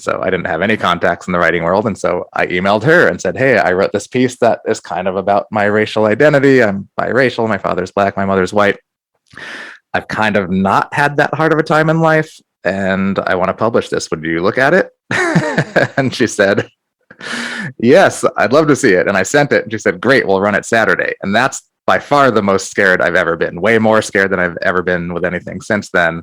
So I didn't have any contacts in the writing world. And so I emailed her and said, hey, I wrote this piece that is kind of about my racial identity. I'm biracial. My father's Black. My mother's white. I've kind of not had that hard of a time in life, and I want to publish this. Would you look at it? And she said, yes, I'd love to see it. And I sent it, and she said, great, we'll run it Saturday. And that's by far the most scared I've ever been, way more scared than I've ever been with anything since then.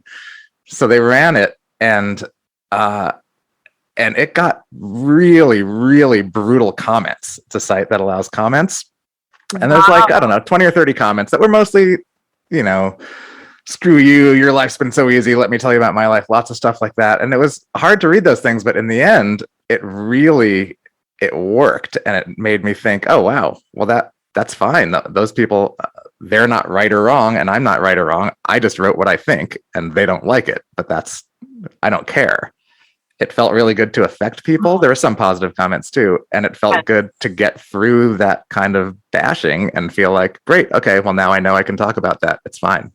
So they ran it, and it got really, really brutal comments. It's a site that allows comments. And there's like, I don't know, 20 or 30 comments that were mostly, screw you, your life's been so easy, let me tell you about my life, lots of stuff like that. And it was hard to read those things, but in the end, it worked. And it made me think, oh, wow, well, that's fine. Those people, they're not right or wrong, and I'm not right or wrong. I just wrote what I think, and they don't like it, but I don't care. It felt really good to affect people. There were some positive comments too, and it felt good to get through that kind of bashing and feel like, great, okay, well, now I know I can talk about that. It's fine.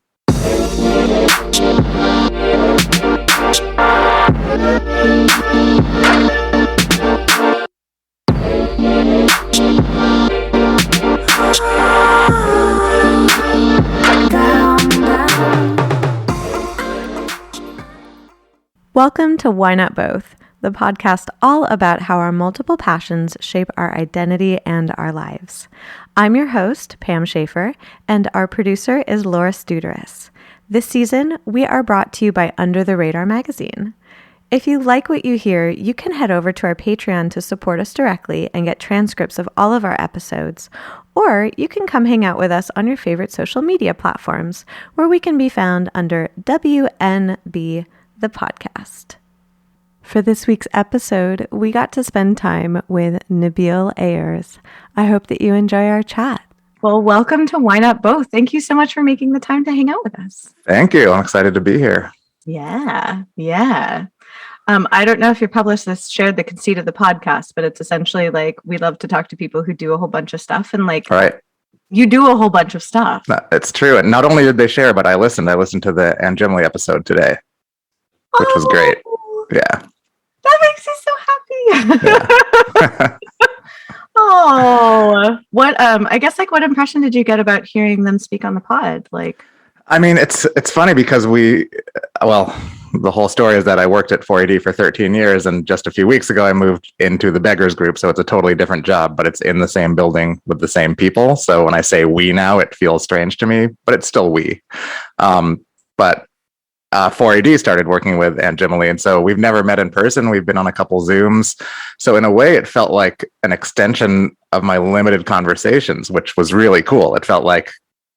Welcome to Why Not Both, the podcast all about how our multiple passions shape our identity and our lives. I'm your host, Pam Schaefer, and our producer is Laura Studeris. This season, we are brought to you by Under the Radar magazine. If you like what you hear, you can head over to our Patreon to support us directly and get transcripts of all of our episodes, or you can come hang out with us on your favorite social media platforms, where we can be found under WNB the podcast. For this week's episode, we got to spend time with Nabil Ayers. I hope that you enjoy our chat. Well, welcome to Why Not Both. Thank you so much for making the time to hang out with us. Thank you. I'm excited to be here. Yeah. I don't know if your publicist shared the conceit of the podcast, but it's essentially like we love to talk to people who do a whole bunch of stuff, and like, right. You do a whole bunch of stuff. It's true. And not only did they share, but I listened to the dizzyingly episode today, which was great. Yeah. That makes me so happy. Yeah. Oh, what, I guess, like, what impression did you get about hearing them speak on the pod? Like, I mean, it's funny because the whole story is that I worked at 4AD for 13 years, and just a few weeks ago, I moved into the Beggars Group. So it's a totally different job, but it's in the same building with the same people. So when I say we now, it feels strange to me, but it's still we. But 4AD started working with dizzyingly, and so we've never met in person. We've been on a couple Zooms. So in a way, it felt like an extension of my limited conversations, which was really cool. It felt like,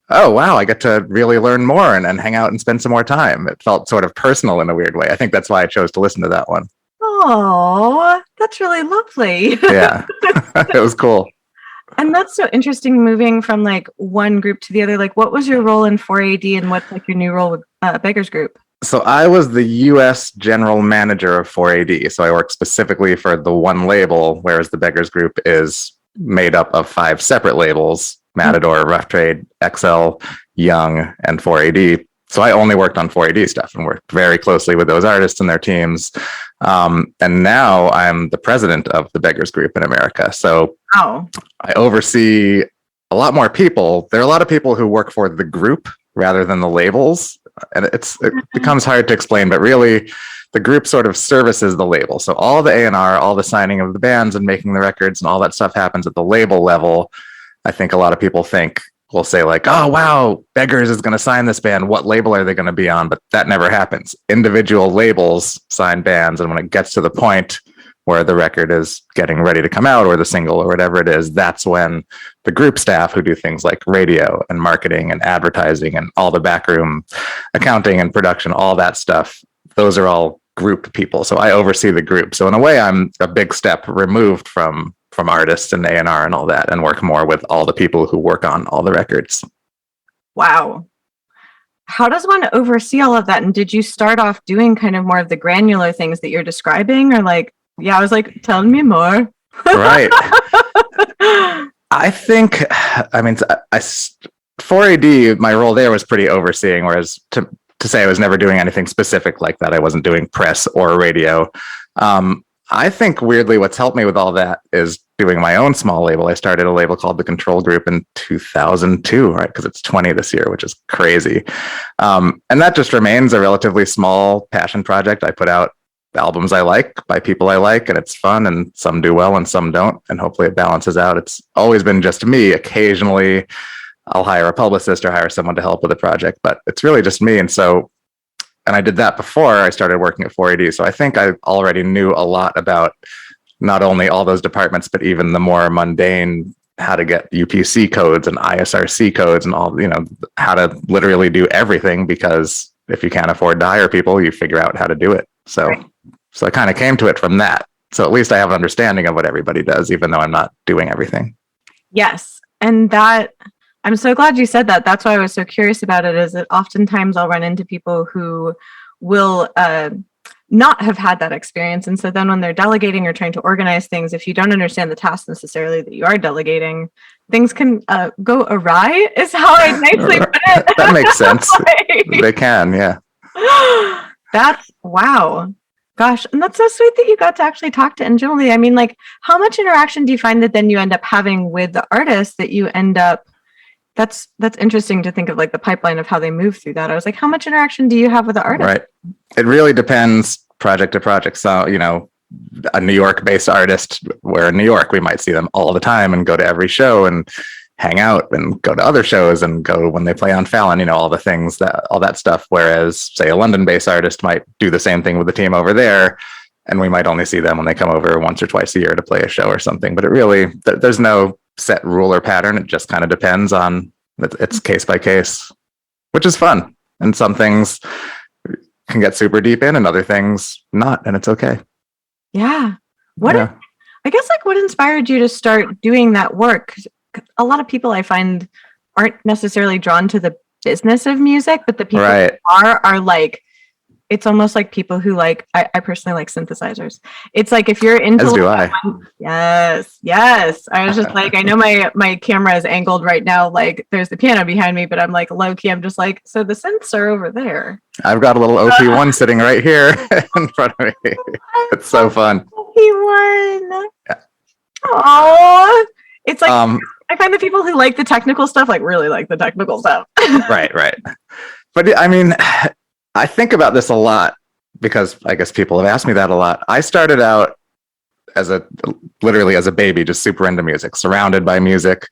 oh, wow, I get to really learn more and hang out and spend some more time. It felt sort of personal in a weird way. I think that's why I chose to listen to that one. Oh, that's really lovely. Yeah, it was cool. And that's so interesting, moving from like one group to the other. Like, what was your role in 4AD, and what's like your new role with Beggars Group? So I was the U.S. general manager of 4AD. So I worked specifically for the one label, whereas the Beggars Group is made up of 5 separate labels: Matador, Rough Trade, XL, Young, and 4AD. So I only worked on 4AD stuff and worked very closely with those artists and their teams. And now I'm the president of the Beggars Group in America. So I oversee a lot more people. There are a lot of people who work for the group rather than the labels. And it becomes hard to explain, but really the group sort of services the label. So all the A&R, all the signing of the bands and making the records and all that stuff happens at the label level. I think a lot of people will say like, oh, wow, Beggars is going to sign this band. What label are they going to be on? But that never happens. Individual labels sign bands. And when it gets to the point where the record is getting ready to come out, or the single or whatever it is, that's when the group staff who do things like radio and marketing and advertising and all the backroom accounting and production, all that stuff, those are all group people. So I oversee the group. So in a way, I'm a big step removed from artists and A&R and all that, and work more with all the people who work on all the records. Wow. How does one oversee all of that? And did you start off doing kind of more of the granular things that you're describing, or like, yeah, I was like, tell me more. Right. I think, 4AD, my role there was pretty overseeing, whereas to say I was never doing anything specific like that. I wasn't doing press or radio. I think weirdly what's helped me with all that is doing my own small label. I started a label called the Control Group in 2002, right? Because it's 20 this year, which is crazy. And that just remains a relatively small passion project. I put out albums I like by people I like, and it's fun, and some do well and some don't. And hopefully it balances out. It's always been just me. Occasionally I'll hire a publicist or hire someone to help with a project, but it's really just me. And I did that before I started working at 4AD. So I think I already knew a lot about not only all those departments, but even the more mundane, how to get UPC codes and ISRC codes and all, how to literally do everything, because if you can't afford to hire people, you figure out how to do it. So, Right. so I kind of came to it from that. So at least I have an understanding of what everybody does, even though I'm not doing everything. Yes. And I'm so glad you said that. That's why I was so curious about it, is that oftentimes I'll run into people who will not have had that experience. And so then when they're delegating or trying to organize things, if you don't understand the task necessarily that you are delegating, things can go awry, is how I nicely put it. That makes sense. They can, yeah. That's wow. Gosh, and that's so sweet that you got to actually talk to Anjali. I mean, like, how much interaction do you find that then you end up having with the artists that you end up? That's interesting to think of, like the pipeline of how they move through that. I was like, how much interaction do you have with the artists? Right. It really depends project to project. So, a New York-based artist, where in New York, we might see them all the time and go to every show and hang out and go to other shows and go when they play on Fallon, all the things, all that stuff. Whereas, say, a London-based artist might do the same thing with the team over there, and we might only see them when they come over once or twice a year to play a show or something. But it really, there's no set rule or pattern. It just kind of depends on, it's case by case, which is fun. And some things can get super deep in and other things not, and it's okay. Yeah. I guess, like, what inspired you to start doing that work? A lot of people I find aren't necessarily drawn to the business of music, but the people who are like, it's almost like people who like, I personally like synthesizers. It's like, if you're into, as do I. Yes. I was just like, I know my camera is angled right now, like there's the piano behind me, but I'm like low key, I'm just like, so the synths are over there. I've got a little OP1 sitting right here in front of me. It's so fun. OP1. Yeah. Oh, it's like, I find the people who like the technical stuff, like, really like the technical stuff. Right. But I mean, I think about this a lot because I guess people have asked me that a lot. I started out literally as a baby, just super into music, surrounded by music,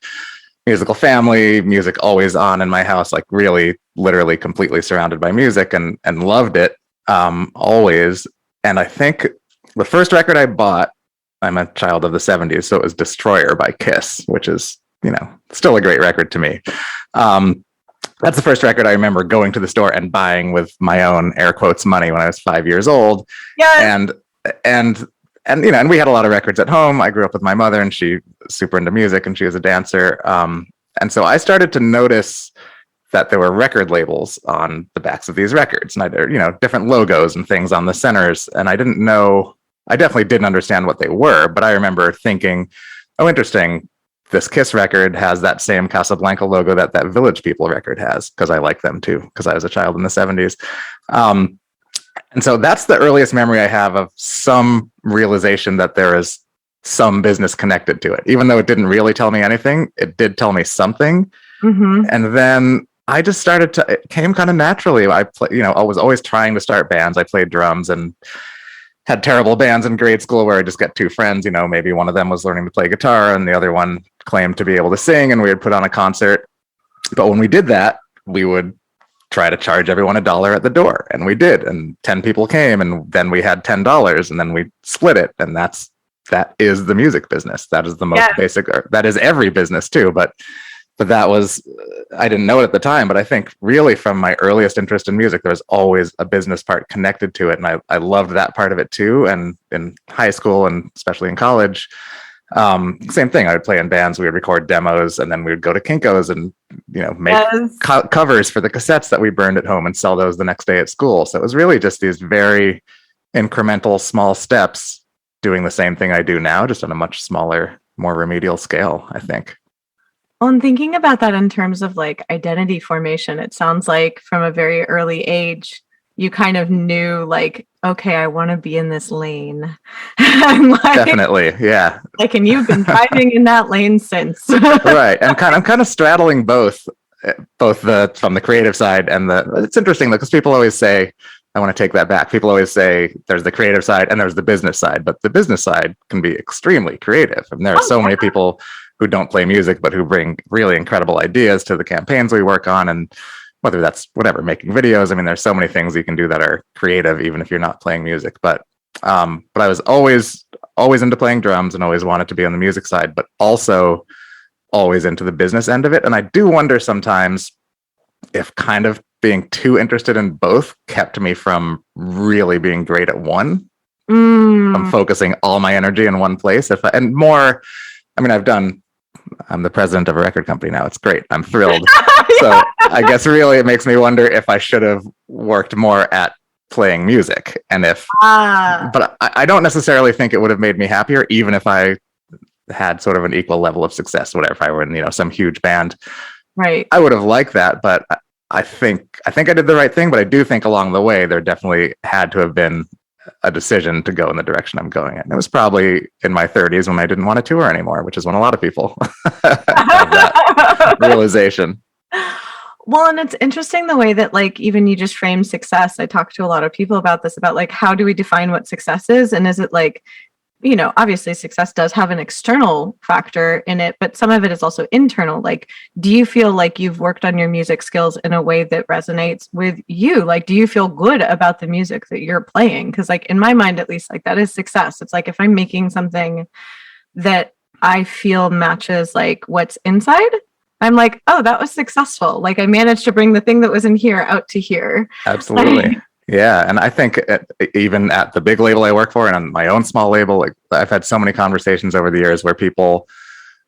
musical family, music always on in my house, like really, literally completely surrounded by music, and loved it always. And I think the first record I bought, I'm a child of the 70s, so it was Destroyer by Kiss, which is, still a great record to me. That's the first record I remember going to the store and buying with my own air quotes money when I was 5 years old. Yeah. And we had a lot of records at home. I grew up with my mother, and she was super into music, and she was a dancer. And so I started to notice that there were record labels on the backs of these records, and different logos and things on the centers. And I definitely didn't understand what they were, but I remember thinking, oh, interesting. This Kiss record has that same Casablanca logo that Village People record has, because I like them too, because I was a child in the 70s. And so that's the earliest memory I have of some realization that there is some business connected to it. Even though it didn't really tell me anything, it did tell me something. Mm-hmm. And then I just it came kind of naturally. I was always trying to start bands. I played drums and had terrible bands in grade school where I just got two friends, maybe one of them was learning to play guitar and the other one claimed to be able to sing, and we would put on a concert. But when we did that, we would try to charge everyone $1 at the door, and we did, and 10 people came, and then we had $10, and then we split it, and that is the music business. That is the most basic, that is every business too, but that was, I didn't know it at the time, but I think really from my earliest interest in music, there was always a business part connected to it. And I loved that part of it too. And in high school and especially in college, same thing. I would play in bands, we would record demos, and then we would go to Kinko's and, make covers for the cassettes that we burned at home and sell those the next day at school. So it was really just these very incremental small steps doing the same thing I do now, just on a much smaller, more remedial scale, I think. Well, and thinking about that in terms of like identity formation, it sounds like from a very early age, you kind of knew like, okay, I want to be in this lane. I'm like, Definitely. Yeah. like, and you've been driving in that lane since. Right. And I'm kind of straddling both the from the creative side and it's interesting because people always say, I want to take that back. People always say there's the creative side and there's the business side, but the business side can be extremely creative. And there are so many people who don't play music, but who bring really incredible ideas to the campaigns we work on. And whether that's whatever, making videos. I mean, there's so many things you can do that are creative, even if you're not playing music. But I was always into playing drums and always wanted to be on the music side, but also always into the business end of it. And I do wonder sometimes if kind of being too interested in both kept me from really being great at one. I'm focusing all my energy in one place. I'm the president of a record company now. It's great. I'm thrilled. So I guess really it makes me wonder if I should have worked more at playing music. And but I don't necessarily think it would have made me happier, even if I had sort of an equal level of success, whatever, if I were in, some huge band. Right. I would have liked that, but I think I did the right thing, but I do think along the way there definitely had to have been a decision to go in the direction I'm going in. It was probably in my 30s when I didn't want to tour anymore, which is when a lot of people have that realization. Well, and it's interesting the way that like even you just framed success. I talk to a lot of people about this, about like how do we define what success is, and is it like, obviously success does have an external factor in it, but some of it is also internal. Like, do you feel like you've worked on your music skills in a way that resonates with you? Like, do you feel good about the music that you're playing? Because like in my mind, at least, like that is success. It's like if I'm making something that I feel matches like what's inside, I'm like, oh, that was successful. Like I managed to bring the thing that was in here out to here. Absolutely. Yeah. And I think even at the big label I work for and on my own small label, like I've had so many conversations over the years where people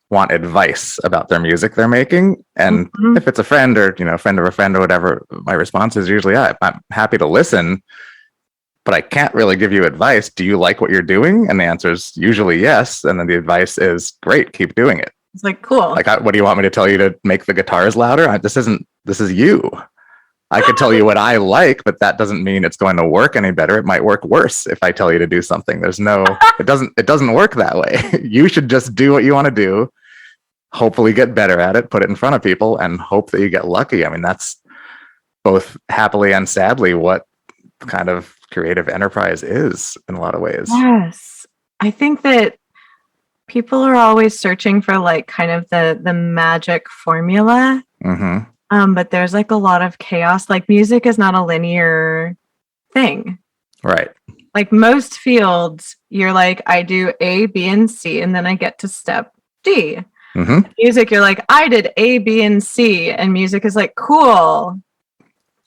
want advice about their music they're making. And if it's a friend or, friend of a friend or whatever, my response is usually, I'm happy to listen, but I can't really give you advice. Do you like what you're doing? And the answer is usually yes. And then the advice is great. Keep doing it. It's like, cool. Like, what do you want me to tell you to make the guitars louder? This is you. I could tell you what I like, but that doesn't mean it's going to work any better. It might work worse if I tell you to do something. It doesn't work that way. You should just do what you want to do, hopefully get better at it, put it in front of people, and hope that you get lucky. I mean, that's both happily and sadly what kind of creative enterprise is in a lot of ways. Yes. I think that people are always searching for like kind of the magic formula. Mm-hmm. But there's like a lot of chaos. Like music is not a linear thing. Right. Like most fields, you're like, I do A, B, and C, and then I get to step D. Mm-hmm. Music, you're like, I did A, B, and C, and music is like, cool.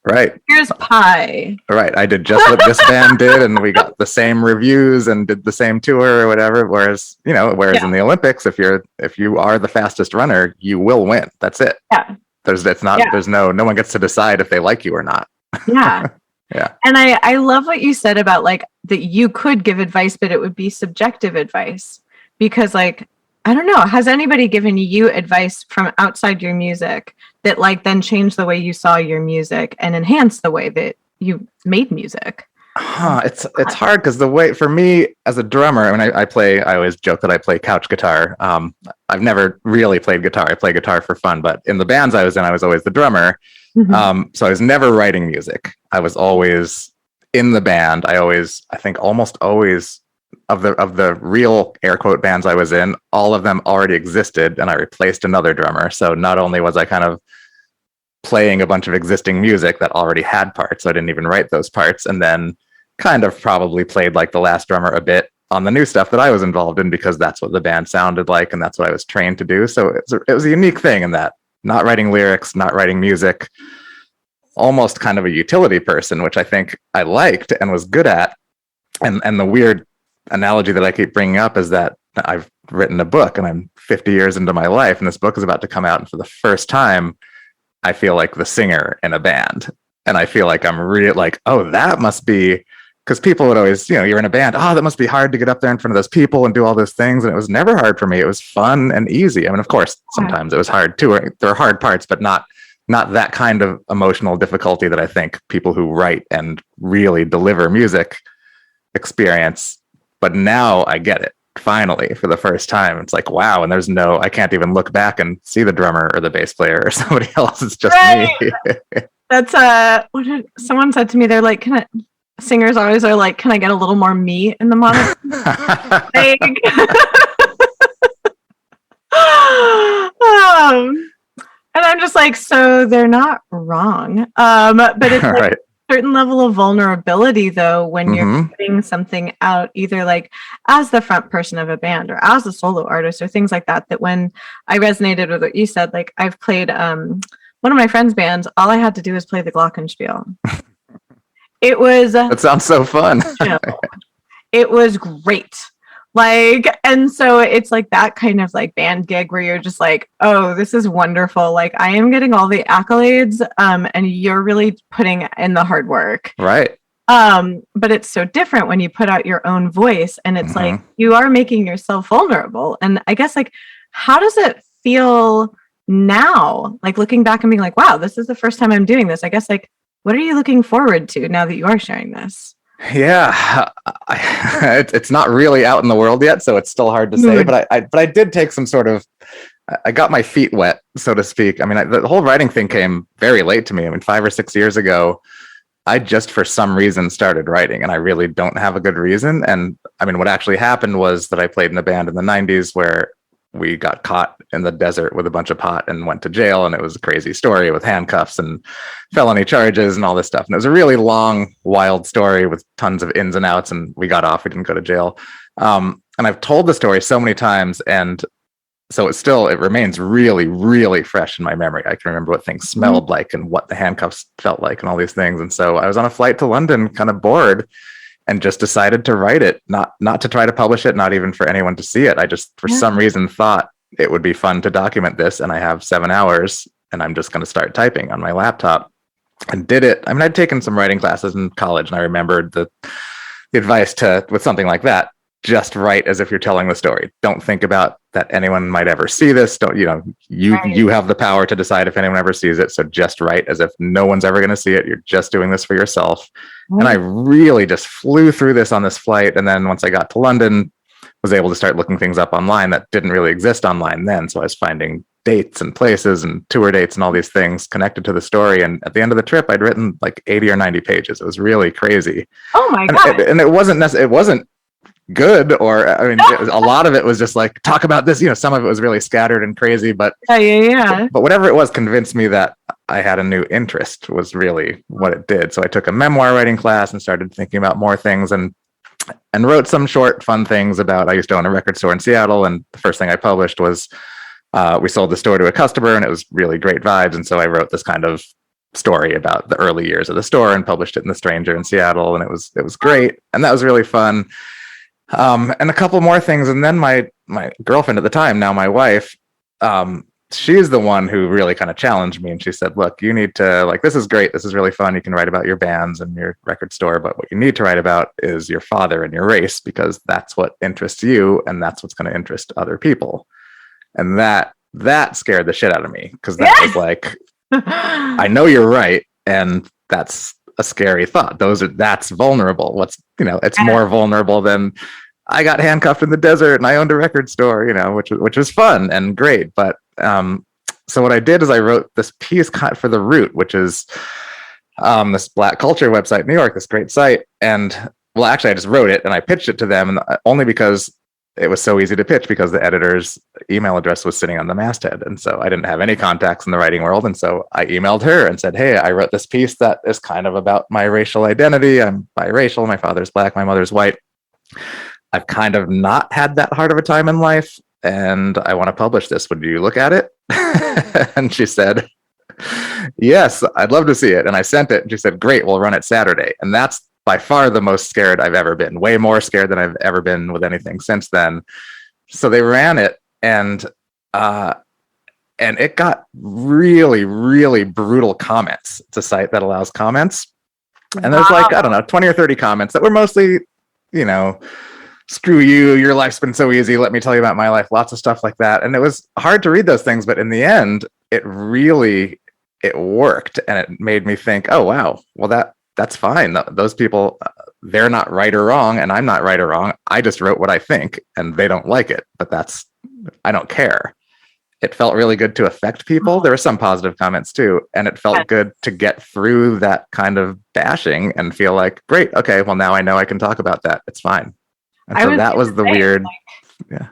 Right. Here's pie. Right. I did just what this band did, and we got the same reviews and did the same tour or whatever. Whereas in the Olympics, if you are the fastest runner, you will win. That's it. Yeah. No one gets to decide if they like you or not. Yeah. Yeah. And I love what you said about like that you could give advice, but it would be subjective advice because like, I don't know, has anybody given you advice from outside your music that like then changed the way you saw your music and enhanced the way that you made music? It's hard because the way for me as a drummer, I mean, I always joke that I play couch guitar. I've never really played guitar. I play guitar for fun, but in the bands I was in, I was always the drummer. Mm-hmm. So I was never writing music. I was always in the band. I think almost always of the real air quote bands I was in, all of them already existed and I replaced another drummer. So not only was I kind of playing a bunch of existing music that already had parts, so I didn't even write those parts, and then kind of probably played like the last drummer a bit on the new stuff that I was involved in because that's what the band sounded like and that's what I was trained to do. So it was a unique thing in that not writing lyrics, not writing music, almost kind of a utility person, which I think I liked and was good at. And the weird analogy that I keep bringing up is that I've written a book and I'm 50 years into my life and this book is about to come out, and for the first time I feel like the singer in a band, and I feel like I'm really like, oh, that must be, because people would always, you're in a band, oh, that must be hard to get up there in front of those people and do all those things, and it was never hard for me. It was fun and easy. I mean, of course sometimes it was hard too. There are hard parts, but not not that kind of emotional difficulty that I think people who write and really deliver music experience. But now I get it. Finally, for the first time, it's like, wow. And I can't even look back and see the drummer or the bass player or somebody else. It's just me. That's someone said to me, they're like, singers always are like, can I get a little more meat in the monitor? And I'm just like, so they're not wrong. But it's like right. a certain level of vulnerability, though, when you're putting something out, either like as the front person of a band or as a solo artist or things like that, that when I resonated with what you said, like I've played one of my friend's bands, all I had to do was play the glockenspiel. It was... That sounds so fun. It was great. Like, and so it's like that kind of like band gig where you're just like, oh, this is wonderful. Like I am getting all the accolades, and you're really putting in the hard work. Right. But it's so different when you put out your own voice, and it's like you are making yourself vulnerable. And I guess, like, how does it feel now? Like looking back and being like, wow, this is the first time I'm doing this. I guess, like, what are you looking forward to now that you are sharing this? Yeah, it's not really out in the world yet, so it's still hard to say. But I did take some sort of, I got my feet wet, so to speak. I mean, the whole writing thing came very late to me. I mean, 5 or 6 years ago, I just for some reason started writing, and I really don't have a good reason. And I mean, what actually happened was that I played in a band in the 90s where we got caught in the desert with a bunch of pot and went to jail. And it was a crazy story with handcuffs and felony charges and all this stuff. And it was a really long, wild story with tons of ins and outs. And we got off. We didn't go to jail. And I've told the story so many times. And so it remains really, really fresh in my memory. I can remember what things smelled like and what the handcuffs felt like and all these things. And so I was on a flight to London, kind of bored, and just decided to write it, not to try to publish it, not even for anyone to see it. I just, for some reason, thought it would be fun to document this. And I have 7 hours and I'm just going to start typing on my laptop, and did it. I mean, I'd taken some writing classes in college, and I remembered the advice with something like that. Just write as if you're telling the story. Don't think about that anyone might ever see this. You have the power to decide if anyone ever sees it. So just write as if no one's ever going to see it. You're just doing this for yourself. And I really just flew through this on this flight. And then once I got to London, was able to start looking things up online that didn't really exist online then. So I was finding dates and places and tour dates and all these things connected to the story. And at the end of the trip, I'd written like 80 or 90 pages. It was really crazy. Oh my God. And it wasn't good, or I mean, a lot of it was just like, talk about this, some of it was really scattered and crazy, but but whatever it was convinced me that I had a new interest, was really what it did. So I took a memoir writing class and started thinking about more things, and wrote some short fun things about, I used to own a record store in Seattle, and the first thing I published was we sold the store to a customer, and it was really great vibes. And so I wrote this kind of story about the early years of the store and published it in The Stranger in Seattle, and it was great, and that was really fun. And a couple more things. And then my girlfriend at the time, now my wife, she's the one who really kind of challenged me. And she said, look, you need to, like, this is great. This is really fun. You can write about your bands and your record store, but what you need to write about is your father and your race, because that's what interests you. And that's what's going to interest other people. And that scared the shit out of me, because that was like, I know you're right. And that's a scary thought. That's vulnerable. It's more vulnerable than I got handcuffed in the desert and I owned a record store, which was fun and great. But so what I did is I wrote this piece for The Root, which is this Black culture website in New York, this great site. And well, actually, I just wrote it and I pitched it to them, and only because it was so easy to pitch, because the editor's email address was sitting on the masthead. And so I didn't have any contacts in the writing world. And so I emailed her and said, hey, I wrote this piece that is kind of about my racial identity. I'm biracial. My father's Black. My mother's white. I've kind of not had that hard of a time in life, and I want to publish this. Would you look at it? And she said, yes, I'd love to see it. And I sent it, and she said, great, we'll run it Saturday. And that's by far the most scared I've ever been, way more scared than I've ever been with anything since then. So they ran it, and it got really, really brutal comments. It's a site that allows comments. And there's like, I don't know, 20 or 30 comments that were mostly, screw you, your life's been so easy, let me tell you about my life, lots of stuff like that. And it was hard to read those things, but in the end, it really it worked, and it made me think, oh wow, well that's fine. Those people, they're not right or wrong, and I'm not right or wrong. I just wrote what I think, and they don't like it, but I don't care. It felt really good to affect people. There were some positive comments too, and it felt good to get through that kind of bashing and feel like, great, okay, well now I know I can talk about that. It's fine. And so that was the weird, yeah.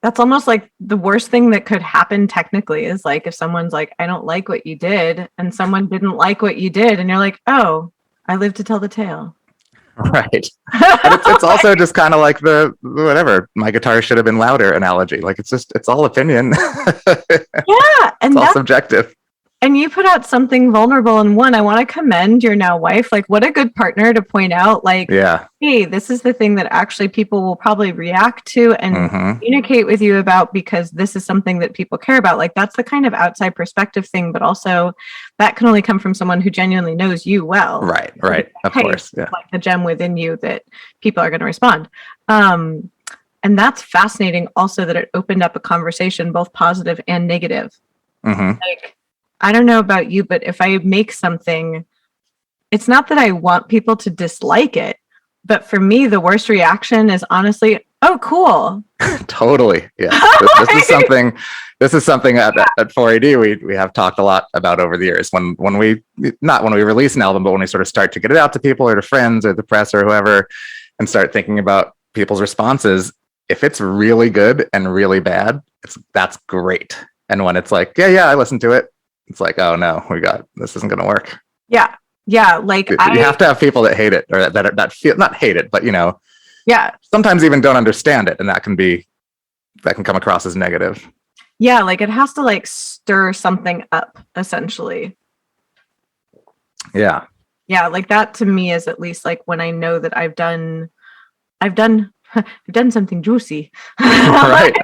That's almost like the worst thing that could happen technically is like if someone's like, I don't like what you did, and someone didn't like what you did, and you're like, oh, I live to tell the tale. Right. It's also just kind of like the whatever, my guitar should have been louder analogy. Like it's all opinion. Yeah. And it's all subjective. And you put out something vulnerable, and I want to commend your now wife. Like, what a good partner to point out, like, yeah, hey, this is the thing that actually people will probably react to and communicate with you about, because this is something that people care about. Like, that's the kind of outside perspective thing, but also that can only come from someone who genuinely knows you well. Right. Of course. Yeah. Like the gem within you that people are going to respond. And that's fascinating also, that it opened up a conversation, both positive and negative. Like, I don't know about you, but if I make something, it's not that I want people to dislike it, but for me, the worst reaction is honestly, oh, cool. Totally. Yeah. This is something at 4AD we have talked a lot about over the years. When we release an album, but when we sort of start to get it out to people or to friends or the press or whoever, and start thinking about people's responses, if it's really good and really bad, that's great. And when it's like, yeah, I listened to it, it's like, oh no, this isn't going to work. Yeah. Like you have to have people that hate it, or that feel, not hate it, but sometimes even don't understand it. And that can come across as negative. Yeah. Like it has to like stir something up essentially. Yeah. Yeah. Like that to me is at least like when I know that I've done something juicy. Right.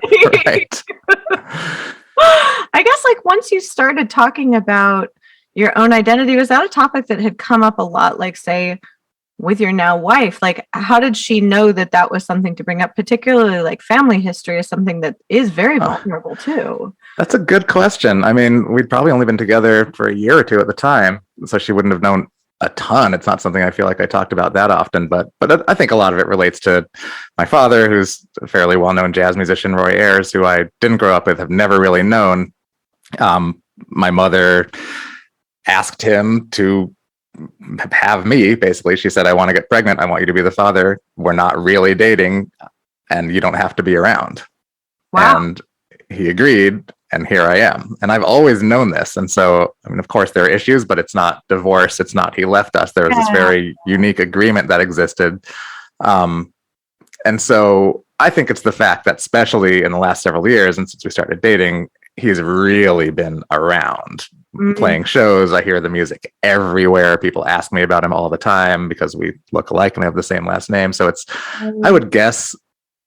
I guess like once you started talking about your own identity, was that a topic that had come up a lot, like say with your now wife? Like how did she know that was something to bring up? Particularly like family history is something that is very vulnerable too. That's a good question. I mean, we'd probably only been together for a year or two at the time, so she wouldn't have known a ton. It's not something I feel like I talked about that often, but I think a lot of it relates to my father, who's a fairly well-known jazz musician, Roy Ayers, who I didn't grow up with, have never really known. My mother asked him to have me, basically. She said, I want to get pregnant. I want you to be the father. We're not really dating, and you don't have to be around. Wow. And he agreed. And here I am. And I've always known this. And so, I mean, of course, there are issues, but it's not divorce. It's not he left us. There was this very unique agreement that existed. And so I think it's the fact that, especially in the last several years, and since we started dating, he's really been around playing shows. I hear the music everywhere. People ask me about him all the time because we look alike and we have the same last name. So I would guess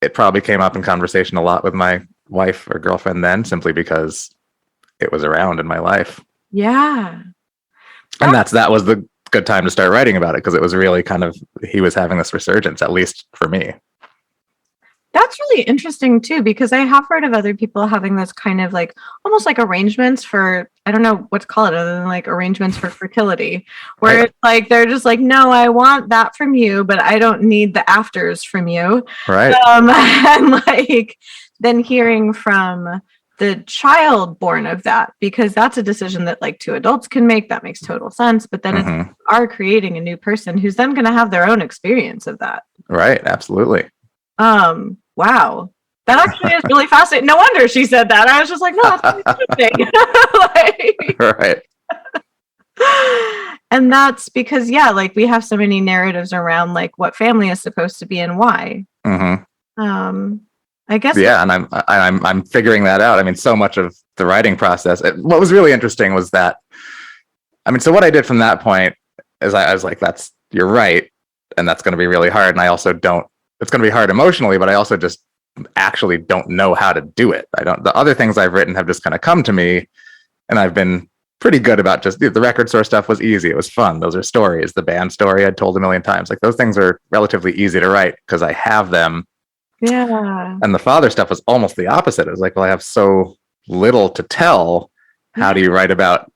it probably came up in conversation a lot with my wife or girlfriend then, simply because it was around in my life. Yeah. And that was the good time to start writing about it, because it was really kind of, he was having this resurgence, at least for me. That's really interesting too, because I have heard of other people having this kind of like almost like arrangements for, I don't know what to call it other than like arrangements for fertility, where right. It's like they're just like, no, I want that from you, but I don't need the afters from you. Right. And like then hearing from the child born of that, because that's a decision that like two adults can make. That makes total sense. But then it's are creating a new person who's then going to have their own experience of that. Right. Absolutely. Wow. That actually is really fascinating. No wonder she said that. I was just like, no, that's really interesting. Right. And that's because, like we have so many narratives around like what family is supposed to be and why. I guess. Yeah. And I'm figuring that out. I mean, so much of the writing process, what was really interesting was that, I mean, so what I did from that point is I was like, you're right. And that's going to be really hard. And I also it's going to be hard emotionally, but I also just actually don't know how to do it. The other things I've written have just kind of come to me, and I've been pretty good about just the record store stuff was easy. It was fun. Those are stories. The band story I'd told a million times. Like those things are relatively easy to write because I have them. Yeah. And the father stuff was almost the opposite. It was like, well, I have so little to tell. How do you write about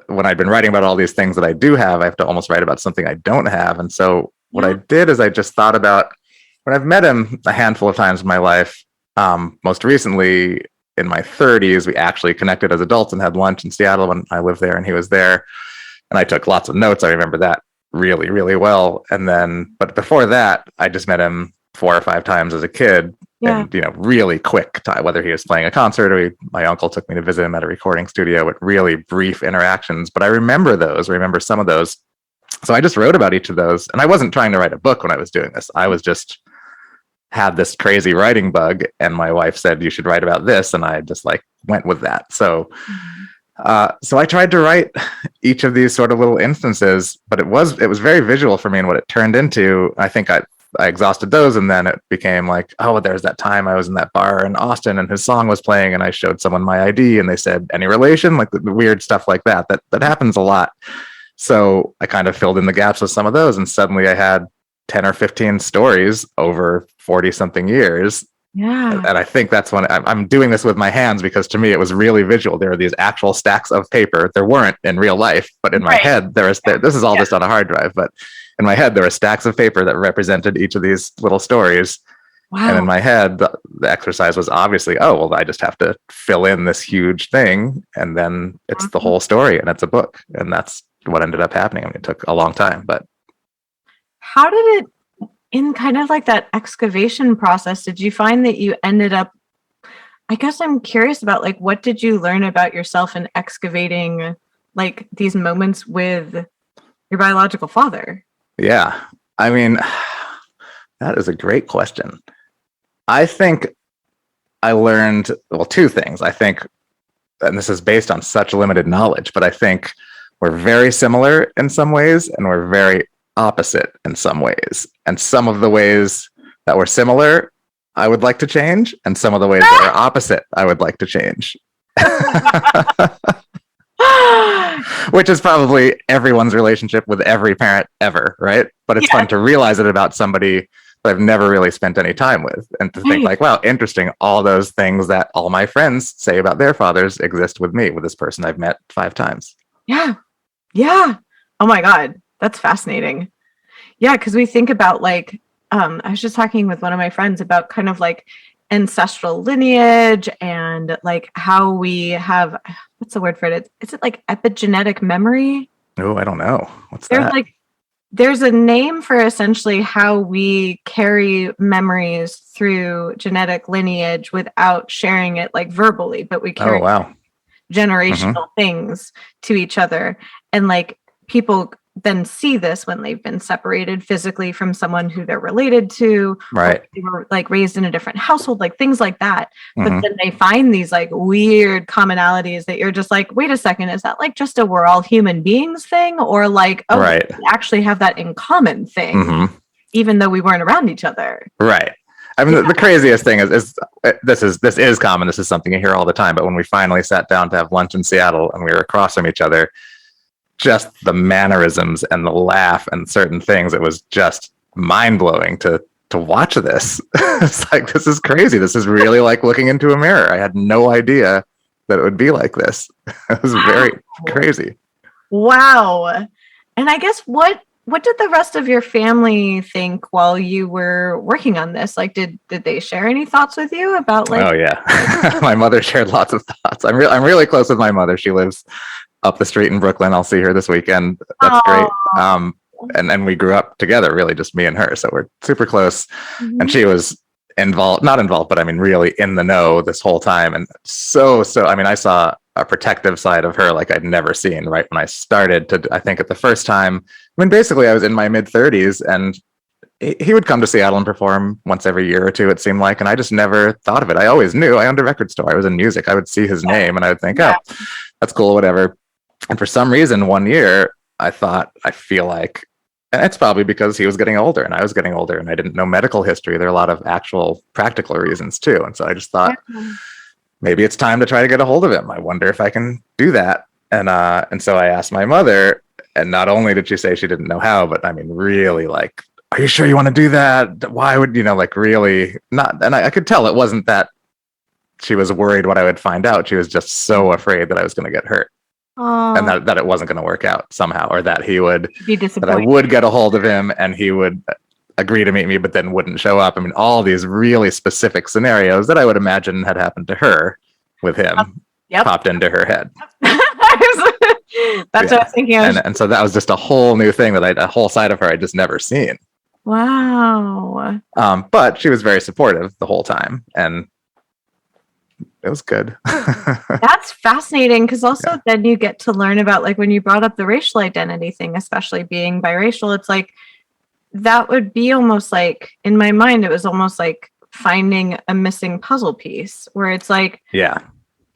when I'd been writing about all these things that I do have, I have to almost write about something I don't have. And so what I did is I just thought about when I've met him a handful of times in my life. Most recently in my 30s, we actually connected as adults and had lunch in Seattle when I lived there and he was there. And I took lots of notes. I remember that really, really well. And then, but before that, I just met him 4 or 5 times as a kid. Yeah. And, really quick time, whether he was playing a concert or my uncle took me to visit him at a recording studio, with really brief interactions. But I remember some of those. So I just wrote about each of those. And I wasn't trying to write a book when I was doing this. I was just had this crazy writing bug. And my wife said, you should write about this. And I just went with that. So, so I tried to write each of these sort of little instances, but it was very visual for me. And what it turned into, I think I exhausted those, and then it became there's that time I was in that bar in Austin and his song was playing and I showed someone my ID and they said, any relation? The weird stuff like that happens a lot. So I kind of filled in the gaps with some of those, and suddenly I had 10 or 15 stories over 40 something years. Yeah. And I think that's when I'm doing this with my hands, because to me it was really visual. There are these actual stacks of paper. There weren't in real life, but in my head, this is all just on a hard drive, but in my head, there were stacks of paper that represented each of these little stories. Wow. And in my head, the exercise was obviously, I just have to fill in this huge thing. And then it's the whole story and it's a book. And that's what ended up happening. I mean, it took a long time, but. How did it, in kind of that excavation process, did you find that you ended up, I guess I'm curious about what did you learn about yourself in excavating these moments with your biological father? Yeah, I mean, that is a great question. I think I learned, 2 things. I think, and this is based on such limited knowledge, but I think we're very similar in some ways and we're very opposite in some ways. And some of the ways that we're similar, I would like to change. And some of the ways that are opposite, I would like to change. Which is probably everyone's relationship with every parent ever, right? But it's fun to realize it about somebody that I've never really spent any time with, and to think wow, interesting, all those things that all my friends say about their fathers exist with me, with this person I've met 5 times. Yeah. Oh my God, that's fascinating. Yeah, because we think about I was just talking with one of my friends about kind of ancestral lineage and how we have, what's the word for it? Is it epigenetic memory? Oh, I don't know. What's that? There's a name for essentially how we carry memories through genetic lineage without sharing it verbally, but we carry generational things to each other. And people then see this when they've been separated physically from someone who they're related to, right? They were raised in a different household, things like that. But then they find these weird commonalities that you're just wait a second, is that just a we're all human beings thing, or we actually have that in common thing, even though we weren't around each other, right? I mean, the craziest thing is this is common. This is something you hear all the time. But when we finally sat down to have lunch in Seattle and we were across from each other, just the mannerisms and the laugh and certain things, it was just mind-blowing to watch this. It's this is crazy. This is really looking into a mirror. I had no idea that it would be like this. It was very crazy. Wow. And I guess what did the rest of your family think while you were working on this? Did they share any thoughts with you about Oh yeah. My mother shared lots of thoughts. I'm really close with my mother. She lives up the street in Brooklyn. I'll see her this weekend. That's great. And we grew up together, really just me and her. So we're super close. And she was not involved, but I mean, really in the know this whole time. And so, I mean, I saw a protective side of her I'd never seen right when I started I think at the first time. I mean, basically I was in my mid 30s and he would come to Seattle and perform once every year or two, it seemed like. And I just never thought of it. I always knew I owned a record store. I was in music. I would see his name and I would think, oh, that's cool, whatever. And for some reason, one year, I feel like, and it's probably because he was getting older and I was getting older and I didn't know medical history. There are a lot of actual practical reasons too. And so I just thought, maybe it's time to try to get a hold of him. I wonder if I can do that. And so I asked my mother, and not only did she say she didn't know how, but I mean, really are you sure you want to do that? Why would, really not? And I could tell it wasn't that she was worried what I would find out. She was just so afraid that I was going to get hurt. and that it wasn't going to work out somehow, or that he would be that I disappointed. would get a hold of him and he would agree to meet me, but then wouldn't show up. I mean, all these really specific scenarios that I would imagine had happened to her with him popped into her head. That's what I was thinking. And so that was just a whole new thing a whole side of her I'd just never seen. Wow. But she was very supportive the whole time, and it was good. That's fascinating, because also then you get to learn about, like, when you brought up the racial identity thing, especially being biracial, it's like that would be almost like, in my mind, it was almost like finding a missing puzzle piece, where it's like,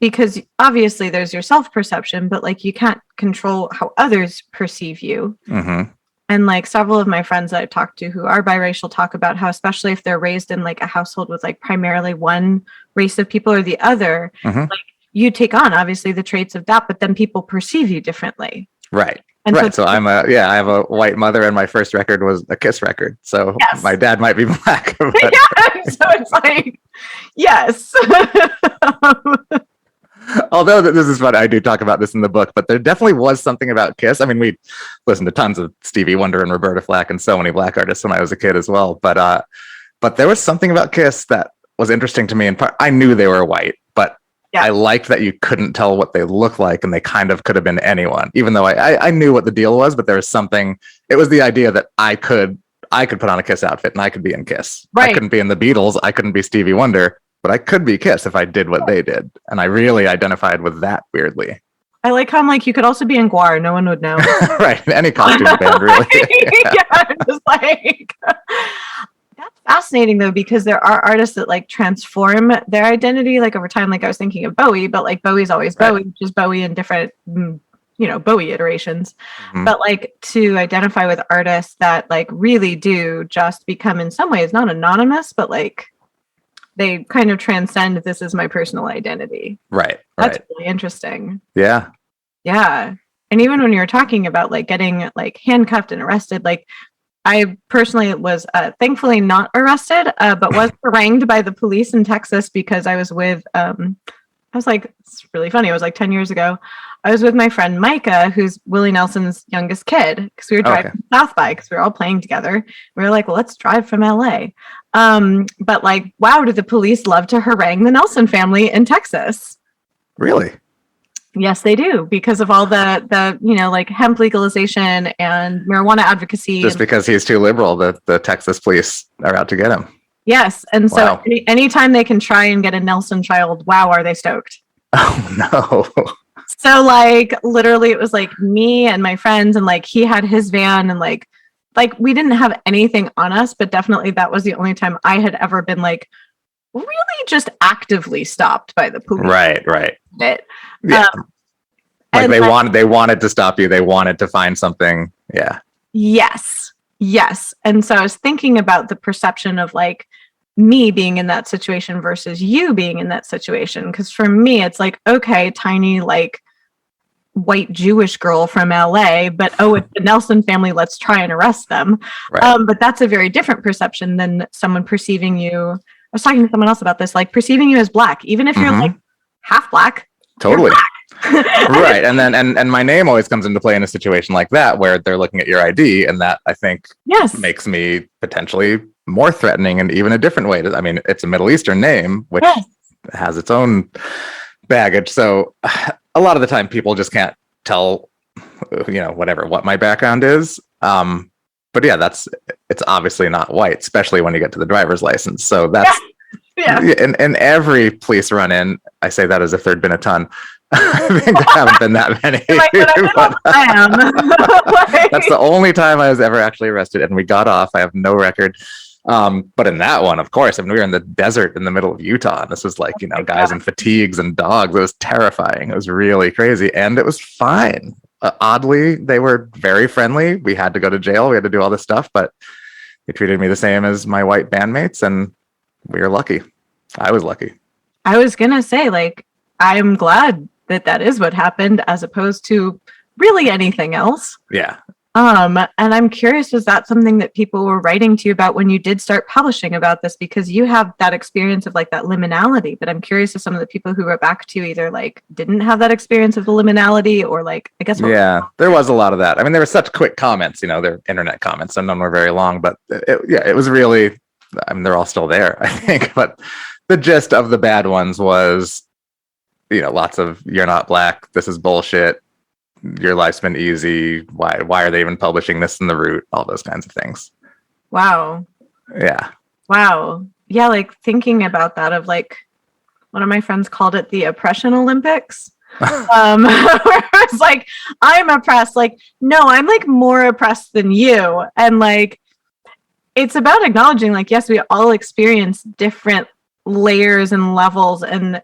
because obviously there's your self-perception, but like you can't control how others perceive you. And like several of my friends that I've talked to who are biracial talk about how, especially if they're raised in like a household with like primarily one race of people or the other, like you take on obviously the traits of that, but then people perceive you differently. Right. And so I have a white mother, and my first record was a Kiss record. So my dad might be black. But... so it's like, yes. Although this is what I do talk about this in the book, but there definitely was something about Kiss. I mean, we listened to tons of Stevie Wonder and Roberta Flack and so many black artists when I was a kid as well. But there was something about Kiss that was interesting to me. And I knew they were white, but I liked that you couldn't tell what they looked like, and they kind of could have been anyone, even though I knew what the deal was. But there was something. It was the idea that I could put on a Kiss outfit and I could be in Kiss. Right. I couldn't be in the Beatles. I couldn't be Stevie Wonder. But I could be Kiss if I did what they did. And I really identified with that weirdly. I like how I'm like, you could also be in Guar. No one would know. Right. Any costume band, really. Just like... That's fascinating, though, because there are artists that like transform their identity like over time. Like I was thinking of Bowie, but like Bowie's always Bowie, which is Bowie in different, Bowie iterations. But like to identify with artists that like really do just become in some ways not anonymous, but like they kind of transcend, this is my personal identity. Right. That's really interesting. Yeah. Yeah. And even when you were talking about like getting like handcuffed and arrested, like I personally was thankfully not arrested, but was harangued by the police in Texas because I was with, it's really funny. It was like 10 years ago. I was with my friend Micah, who's Willie Nelson's youngest kid, because we were driving to South by, because we were all playing together. We were like, well, let's drive from LA. But like, wow, do the police love to harangue the Nelson family in Texas? Really? Yes, they do, because of all the like hemp legalization and marijuana advocacy. Just because he's too liberal, the Texas police are out to get him. Yes, and so anytime they can try and get a Nelson child, wow, are they stoked? Oh no. So like literally it was like me and my friends, and like he had his van, and like we didn't have anything on us, but definitely that was the only time I had ever been like really just actively stopped by the police. Right. Yeah. Like they wanted to stop you. They wanted to find something. Yeah. Yes. And so I was thinking about the perception of like me being in that situation versus you being in that situation. Because for me, it's like, okay, tiny, like white Jewish girl from LA, but it's the Nelson family, let's try and arrest them. Right. But that's a very different perception than someone perceiving you. I was talking to someone else about this, like perceiving you as black, even if you're like half black. Totally. Right. And then and my name always comes into play in a situation like that, where they're looking at your ID, and that I think makes me potentially more threatening, and even a different way. I mean, it's a Middle Eastern name, which has its own baggage. So a lot of the time people just can't tell, what my background is. But yeah, it's obviously not white, especially when you get to the driver's license. So that's in every police run-in, I say that as if there'd been a ton. I think there haven't been that many. That's the only time I was ever actually arrested, and we got off. I have no record. But in that one, of course, we were in the desert in the middle of Utah, and this was like, guys in fatigues and dogs. It was terrifying. It was really crazy, and it was fine. Oddly, they were very friendly. We had to go to jail. We had to do all this stuff, but they treated me the same as my white bandmates, and we were lucky. I was lucky. I was gonna say, like, I'm glad that is what happened, as opposed to really anything else. Yeah. And I'm curious, was that something that people were writing to you about when you did start publishing about this? Because you have that experience of like that liminality, but I'm curious if some of the people who wrote back to you either like didn't have that experience of the liminality or like, I guess. Yeah, there was a lot of that. I mean, there were such quick comments, they're internet comments, and none were very long, but it was really, I mean, they're all still there, I think. But the gist of the bad ones was, lots of, you're not black, this is bullshit, your life's been easy, why are they even publishing this in the root, all those kinds of things. Wow. Yeah. Wow. Yeah, like thinking about that, of like, one of my friends called it the oppression Olympics. Where I was like, I'm oppressed. Like, no, I'm like more oppressed than you. And like, it's about acknowledging, like, yes, we all experience different layers and levels, and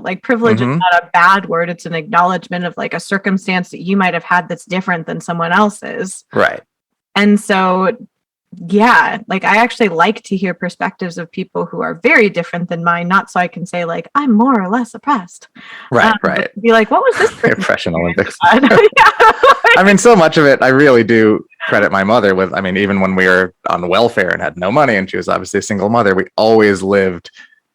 like privilege is not a bad word. It's an acknowledgement of like a circumstance that you might have had that's different than someone else's. Right. And so, yeah, like I actually like to hear perspectives of people who are very different than mine, not so I can say like I'm more or less oppressed. Right. Right. Be like, what was this? Oppression Olympics. I mean, so much of it, I really do credit my mother with. I mean, even when we were on welfare and had no money, and she was obviously a single mother, we always lived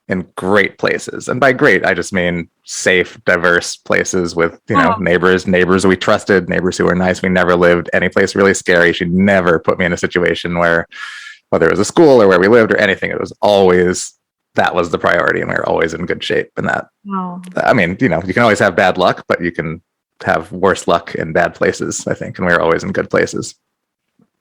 in great places. And by great, I just mean safe, diverse places with, neighbors we trusted, neighbors who were nice. We never lived any place really scary. She never put me in a situation where, whether it was a school or where we lived or anything, it was always, that was the priority. And we were always in good shape. And that, I mean, you can always have bad luck, but you can have worse luck in bad places, I think. And we were always in good places.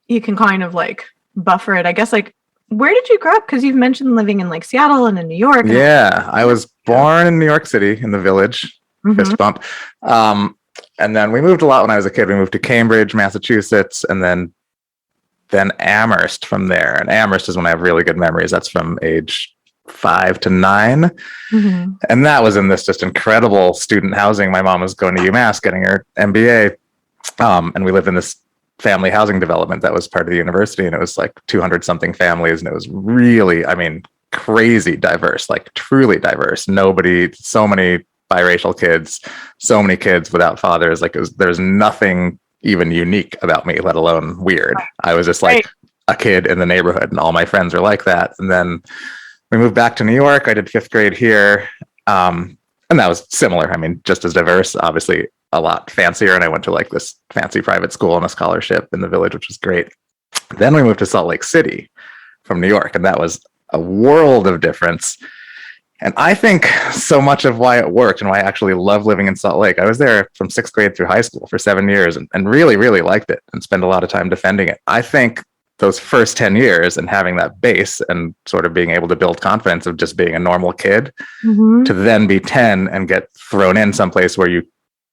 You can kind of like buffer it, I guess. Like, where did you grow up? Because you've mentioned living in like Seattle and in New York. Yeah, I was born in New York City in the Village, fist bump. And then we moved a lot when I was a kid. We moved to Cambridge, Massachusetts, and then Amherst from there. And Amherst is when I have really good memories. That's from age 5 to 9. And that was in this just incredible student housing. My mom was going to UMass, getting her MBA. And we lived in this family housing development that was part of the university, and it was like 200 something families, and it was really, I mean, crazy diverse, like truly diverse. So many biracial kids, so many kids without fathers. Like there's nothing even unique about me, let alone weird. I was just like a kid in the neighborhood, and all my friends were like that. And then we moved back to New York. I did 5th grade here, and that was similar. I mean, just as diverse, obviously a lot fancier. And I went to like this fancy private school on a scholarship in the Village, which was great. Then we moved to Salt Lake City from New York, and that was a world of difference. And I think so much of why it worked and why I actually love living in Salt Lake, I was there from 6th grade through high school for 7 years and really, really liked it and spent a lot of time defending it. I think those first 10 years and having that base and sort of being able to build confidence of just being a normal kid to then be 10 and get thrown in someplace where you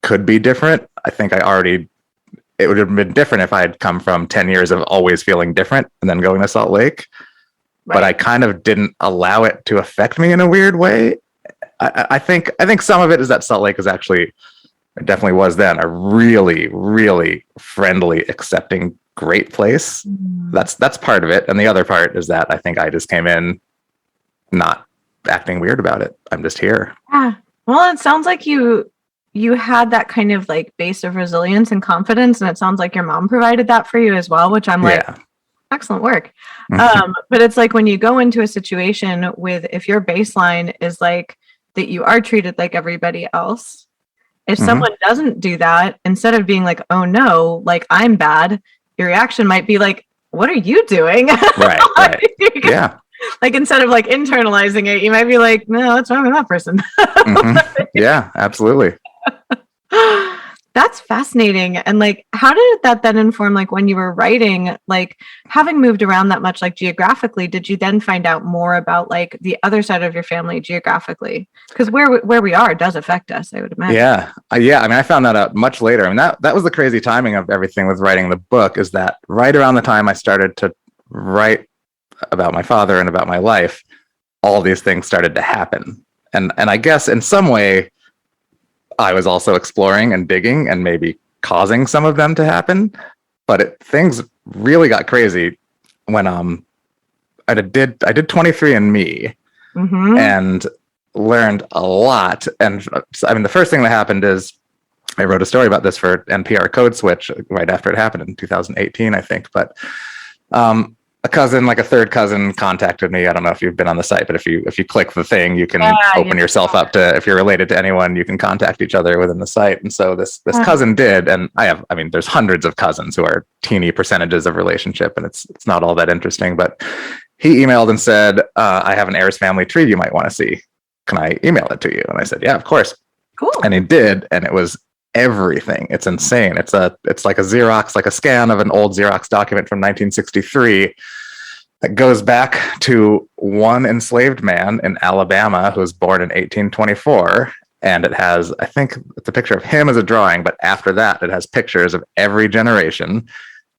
could be different. I think it would have been different if I had come from 10 years of always feeling different and then going to Salt Lake. Right. But I kind of didn't allow it to affect me in a weird way. I think some of it is that Salt Lake is actually, it definitely was then, a really, really friendly, accepting, great place. That's part of it. And the other part is that I think I just came in not acting weird about it. I'm just here. Yeah. Well, it sounds like you had that kind of like base of resilience and confidence, and it sounds like your mom provided that for you as well, which I'm like, excellent work. But it's like when you go into a situation with, if your baseline is like that you are treated like everybody else, if someone doesn't do that, instead of being like, oh no, like I'm bad, your reaction might be like, what are you doing? Right. Yeah. Like instead of like internalizing it, you might be like, no, what's wrong with that person? Yeah, absolutely. That's fascinating. And like, how did that then inform, like when you were writing, like having moved around that much, like geographically, did you then find out more about like the other side of your family geographically? Because where we are does affect us, I would imagine. Yeah. I mean, I found that out much later. I mean, that was the crazy timing of everything with writing the book, is that right around the time I started to write about my father and about my life, all these things started to happen. And I guess in some way, I was also exploring and digging and maybe causing some of them to happen. But things really got crazy when I did 23andMe and learned a lot. And I mean, the first thing that happened is I wrote a story about this for NPR Code Switch right after it happened in 2018, I think. But a cousin, like a third cousin, contacted me. I don't know if you've been on the site, but if you click the thing, you can open yourself up to, if you're related to anyone, you can contact each other within the site. And so this cousin did, and there's hundreds of cousins who are teeny percentages of relationship, and it's not all that interesting. But he emailed and said, I have an Ayers family tree you might want to see. Can I email it to you? And I said, yeah, of course. Cool. And he did, and it was everything. It's insane. It's like a Xerox, like a scan of an old Xerox document from 1963 that goes back to one enslaved man in Alabama who was born in 1824. And it has, I think it's a picture of him as a drawing, but after that, it has pictures of every generation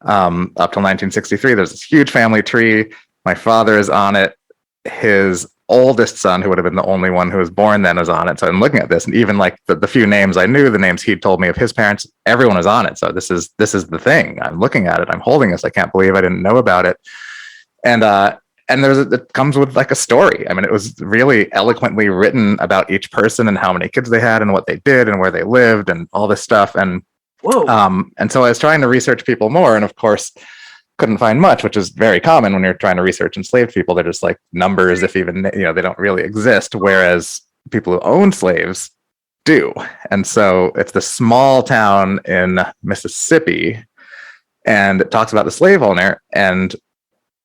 up till 1963. There's this huge family tree. My father is on it. His oldest son, who would have been the only one who was born then, was on it. So I'm looking at this, and even like the few names I knew, the names he'd told me of his parents, everyone was on it. So this is the thing. I'm looking at it. I'm holding this. I can't believe I didn't know about it. And it comes with like a story. I mean, it was really eloquently written about each person and how many kids they had and what they did and where they lived and all this stuff. And and so I was trying to research people more, and of course couldn't find much, which is very common when you're trying to research enslaved people. They're just like numbers, if even, they don't really exist, whereas people who own slaves do. And so it's the small town in Mississippi, and it talks about the slave owner. And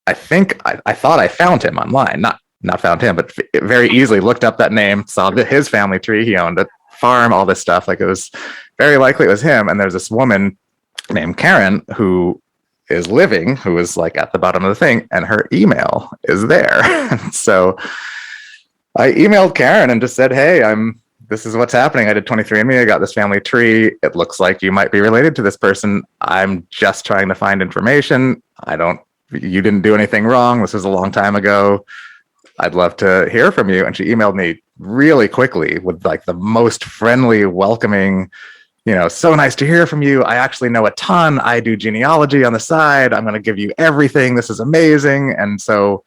I think I thought I found him online, not found him, but very easily looked up that name, saw his family tree, he owned a farm, all this stuff. Like, it was very likely it was him. And there's this woman named Karen who is like at the bottom of the thing, and her email is there. So I emailed Karen and just said, hey, this is what's happening. I did 23andMe. I got this family tree. It looks like you might be related to this person. I'm just trying to find information. You didn't do anything wrong. This was a long time ago. I'd love to hear from you. And she emailed me really quickly with like the most friendly, welcoming, so nice to hear from you. I actually know a ton. I do genealogy on the side. I'm going to give you everything. This is amazing. And so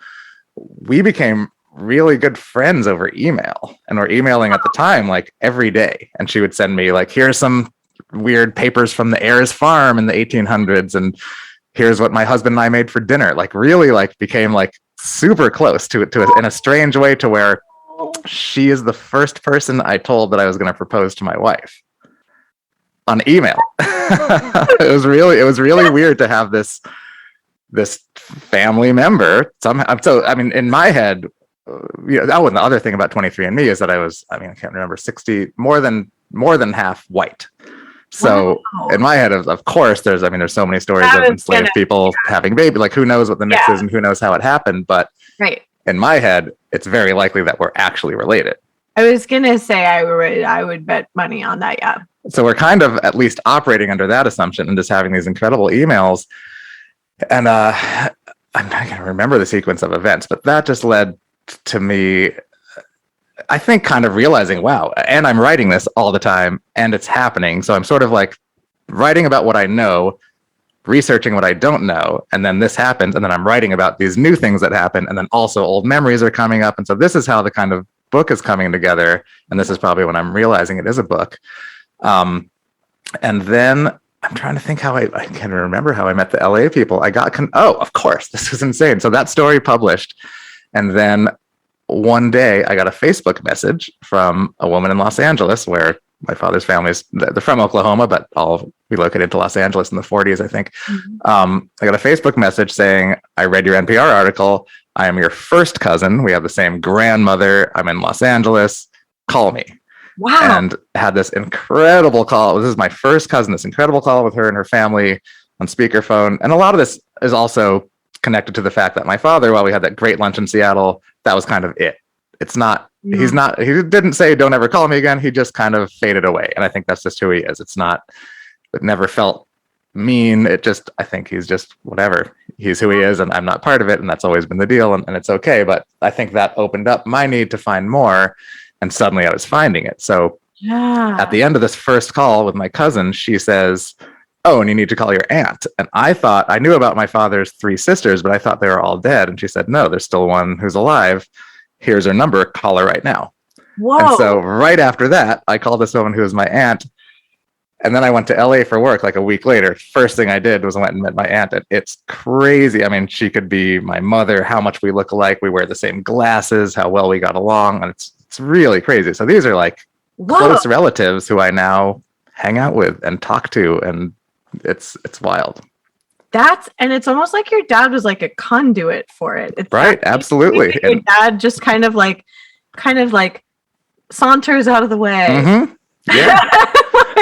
we became really good friends over email, and we're emailing at the time, like every day. And she would send me like, here's some weird papers from the Ayers farm in the 1800s. And here's what my husband and I made for dinner. Like, really like became like super close to it in a strange way, to where she is the first person I told that I was going to propose to my wife. On email. It was really weird to have this family member somehow. So I mean, in my head, that was the other thing about 23andMe is that I can't remember, 60 more than half white. So in my head, of course, there's so many stories of enslaved people having babies. Like, who knows what the mix is and who knows how it happened? But in my head, it's very likely that we're actually related. I was gonna say I would bet money on that. Yeah. So we're kind of at least operating under that assumption and just having these incredible emails. And I'm not going to remember the sequence of events, but that just led to me, I think, kind of realizing, wow, and I'm writing this all the time and it's happening. So I'm sort of like writing about what I know, researching what I don't know, and then this happens, and then I'm writing about these new things that happen, and then also old memories are coming up. And so this is how the kind of book is coming together, and this is probably when I'm realizing it is a book. And then I'm trying to think how I can remember how I met the LA people. Of course, this was insane. So that story published, and then one day I got a Facebook message from a woman in Los Angeles, where my father's family they're from Oklahoma, but all relocated to Los Angeles in the 40s, I think. I got a Facebook message saying, I read your NPR article. I am your first cousin. We have the same grandmother. I'm in Los Angeles. Call me. Wow. And had this incredible call. This is my first cousin, this incredible call with her and her family on speakerphone. And a lot of this is also connected to the fact that my father, while we had that great lunch in Seattle, that was kind of it. It's not, he didn't say, don't ever call me again. He just kind of faded away. And I think that's just who he is. It never felt mean. I think he's just whatever. He's who he is, and I'm not part of it. And that's always been the deal. And it's okay. But I think that opened up my need to find more. And suddenly I was finding it. So at the end of this first call with my cousin, she says, oh, and you need to call your aunt. And I thought, I knew about my father's 3 sisters, but I thought they were all dead. And she said, no, there's still one who's alive. Here's her number. Call her right now. Whoa. And so right after that, I called this woman who was my aunt. And then I went to LA for work like a week later. First thing I did was I went and met my aunt. And it's crazy. I mean, she could be my mother, how much we look alike. We wear the same glasses, how well we got along. And it's really crazy. So these are like close relatives who I now hang out with and talk to. And it's wild. And it's almost like your dad was like a conduit for it. It's right. Absolutely. Your dad just kind of like saunters out of the way. Mm-hmm. Yeah.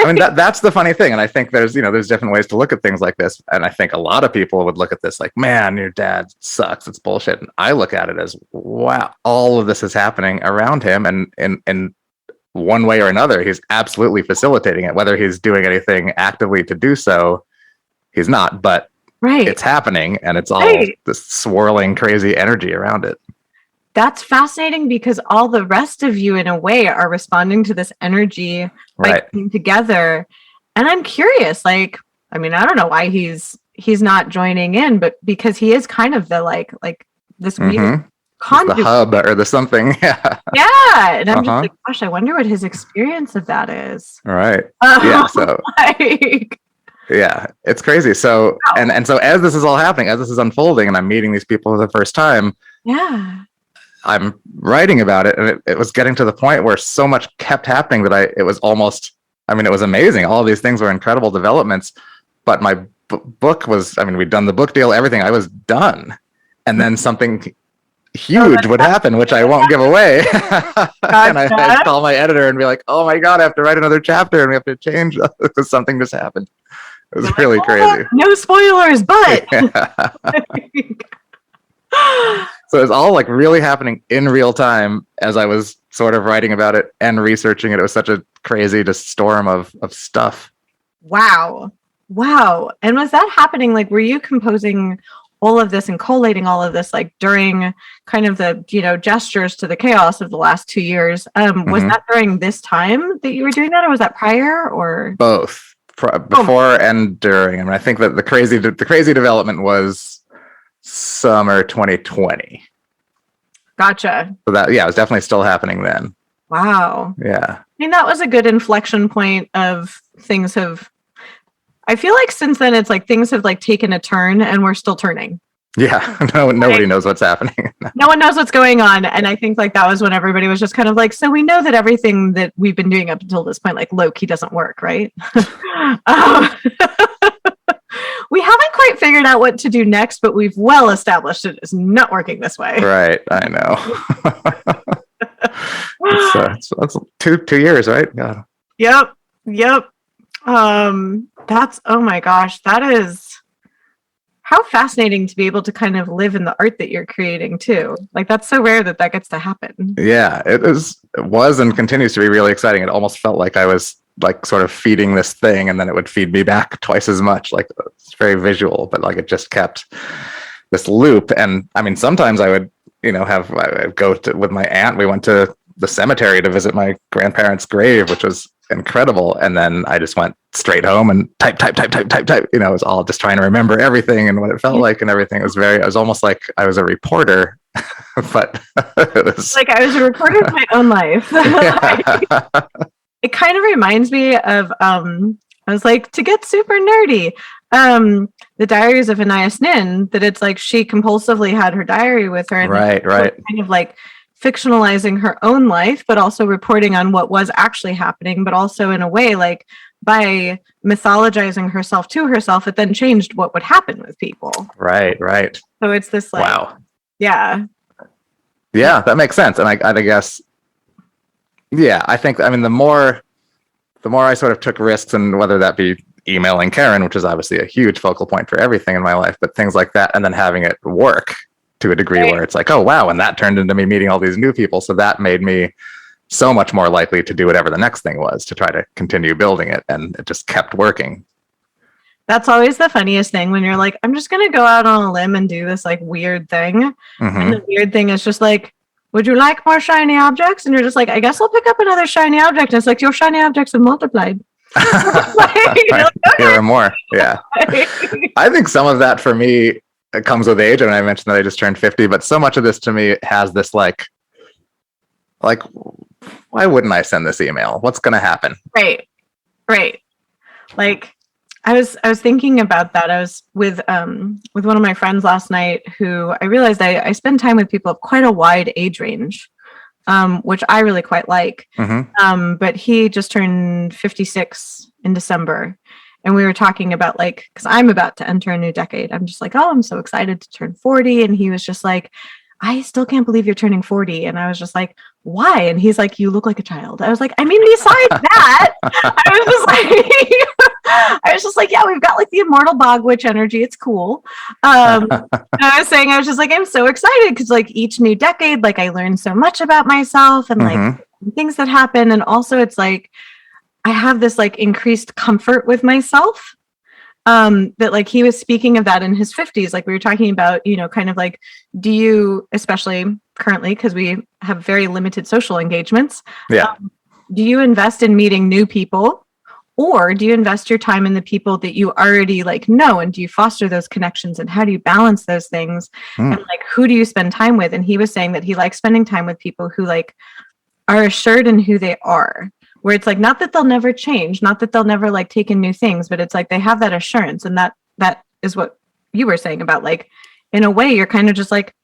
I mean, that's the funny thing. And I think there's different ways to look at things like this. And I think a lot of people would look at this like, man, your dad sucks. It's bullshit. And I look at it as, wow, all of this is happening around him. And in one way or another, he's absolutely facilitating it. Whether he's doing anything actively to do so, he's not. But it's happening. And it's all this swirling, crazy energy around it. That's fascinating because all the rest of you, in a way, are responding to this energy coming together. And I'm curious, like, I mean, I don't know why he's not joining in, but because he is kind of the like this weird conduit, the hub or the something. Yeah. Yeah. And I'm just like, gosh, I wonder what his experience of that is. Right. Yeah. So yeah, it's crazy. So and so as this is all happening, as this is unfolding, and I'm meeting these people for the first time. Yeah. I'm writing about it, and it was getting to the point where so much kept happening that it was almost, I mean, it was amazing. All of these things were incredible developments, but my book was, I mean, we'd done the book deal, everything. I was done. And then something huge would happen, which I won't give away. And I'd call my editor and be like, oh my God, I have to write another chapter and we have to change because something just happened. It was really crazy. No spoilers, but. So it's all like really happening in real time as I was sort of writing about it and researching it. It was such a crazy just storm of stuff. Wow. And was that happening? Like, were you composing all of this and collating all of this, like during kind of the, gestures to the chaos of the last 2 years? Was that during this time that you were doing that, or was that prior, or both? Before and during. I mean, I think that the crazy development was summer 2020. Gotcha. So that, it was definitely still happening then. Wow. Yeah. I mean, that was a good inflection point of things I feel like since then it's like things have like taken a turn and we're still turning. Yeah. Nobody knows what's happening. No one knows what's going on. And I think like that was when everybody was just kind of like, so we know that everything that we've been doing up until this point, like low-key doesn't work, right? We haven't quite figured out what to do next, but we've well established it is not working this way. Right. I know. That's 2 years, right? God. Yep. That's, oh my gosh, that is how fascinating to be able to kind of live in the art that you're creating too. Like that's so rare that gets to happen. Yeah, it was and continues to be really exciting. It almost felt like I was like sort of feeding this thing and then it would feed me back twice as much. Like it's very visual, but like it just kept this loop. And I mean, sometimes I would, I'd go with my aunt. We went to the cemetery to visit my grandparents' grave, which was incredible. And then I just went straight home and type. It was all just trying to remember everything and what it felt like and everything. It was almost like I was a reporter, but it was like I was a reporter of my own life. It kind of reminds me of, I was like, to get super nerdy, the Diaries of Anais Nin, that it's like she compulsively had her diary with her. And right. Kind of like fictionalizing her own life, but also reporting on what was actually happening, but also in a way, like by mythologizing herself to herself, it then changed what would happen with people. Right. So it's this like, wow. Yeah, that makes sense. And I guess, I think, I mean, the more I sort of took risks, and whether that be emailing Karen, which is obviously a huge focal point for everything in my life, but things like that, and then having it work to a degree where it's like, oh, wow. And that turned into me meeting all these new people. So that made me so much more likely to do whatever the next thing was, to try to continue building it. And it just kept working. That's always the funniest thing when you're like, I'm just going to go out on a limb and do this like weird thing. And the weird thing is just like, would you like more shiny objects? And you're just like, I guess I'll pick up another shiny object. And it's like, your shiny objects have multiplied. Here are more. Yeah. I think some of that for me, it comes with age. And I mentioned that I just turned 50, but so much of this to me has this like, why wouldn't I send this email? What's going to happen? Right. Like, I was thinking about that. I was with one of my friends last night who I realized I spend time with people of quite a wide age range, which I really quite like. But he just turned 56 in December. And we were talking about like, because I'm about to enter a new decade. I'm just like, oh, I'm so excited to turn 40. And he was just like, I still can't believe you're turning 40. And I was just like, why? And he's like, you look like a child. I was like, I mean, besides that, I was just like, yeah, we've got like the immortal bog witch energy. It's cool. And I was just like, I'm so excited because like each new decade, like I learn so much about myself and like things that happen. And also it's like, I have this like increased comfort with myself. That like he was speaking of that in his 50s, like we were talking about, you know, kind of like, do you, especially currently, because we have very limited social engagements, do you invest in meeting new people, or do you invest your time in the people that you already like know, and do you foster those connections, and how do you balance those things, and like who do you spend time with? And he was saying that he likes spending time with people who like are assured in who they are, where it's like, not that they'll never change, not that they'll never like take in new things, but it's like they have that assurance. And that is what you were saying about like, in a way, you're kind of just like,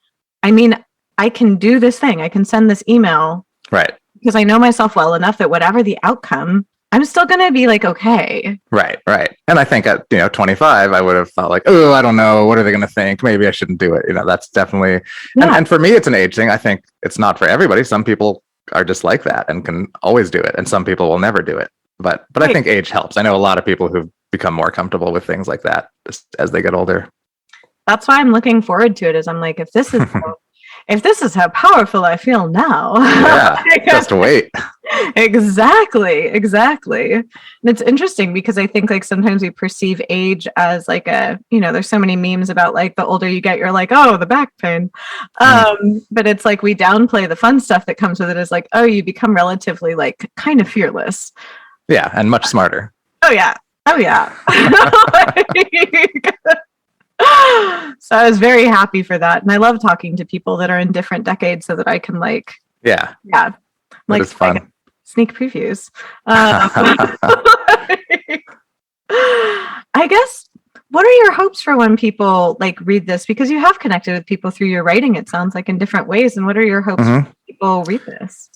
I mean, I can do this thing. I can send this email. Right. Because I know myself well enough that whatever the outcome, I'm still going to be like, okay. Right. And I think at, 25, I would have thought like, oh, I don't know. What are they going to think? Maybe I shouldn't do it. That's definitely, and for me, it's an age thing. I think it's not for everybody. Some people are just like that and can always do it, and some people will never do it, but I think age helps. I know a lot of people who've become more comfortable with things like that just as they get older. That's why I'm looking forward to it. Is I'm like, if this is how powerful I feel now, just wait. Exactly. And it's interesting because I think like sometimes we perceive age as like there's so many memes about like the older you get, you're like, oh, the back pain. But it's like we downplay the fun stuff that comes with it, as like, oh, you become relatively like kind of fearless. Yeah. And much smarter. Oh yeah. So I was very happy for that. And I love talking to people that are in different decades so that I can like, like it's fun. Sneak previews. I guess, what are your hopes for when people like read this? Because you have connected with people through your writing, it sounds like, in different ways. And what are your hopes when people read this?